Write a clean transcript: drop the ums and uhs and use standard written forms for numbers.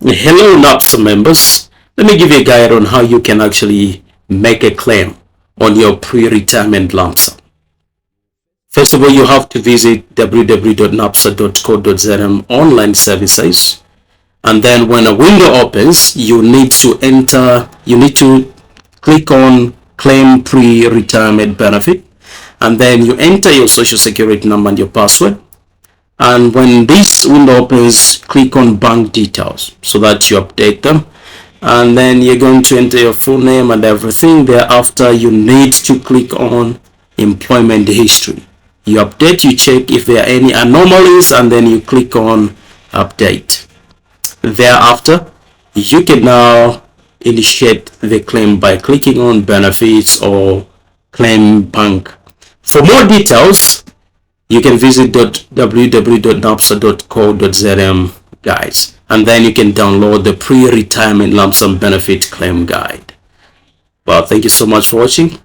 Hello, Napsa members. Let me give you a guide on how you can actually make a claim on your pre-retirement lump sum. First of all, you have to visit www.napsa.co.zm online services. And then when a window opens, you need to click on claim pre-retirement benefit. And then you enter your social security number and your password. And when this window opens, click on bank details so that you update them. And then you're going to enter your full name and everything. Thereafter, you need to click on employment history. You update, you check if there are any anomalies, and then you click on update. Thereafter, you can now initiate the claim by clicking on benefits or claim bank. For more details, you can visit www.napsa.co.zm, guys, and then you can download the pre-retirement lump sum benefit claim guide. Well, thank you so much for watching.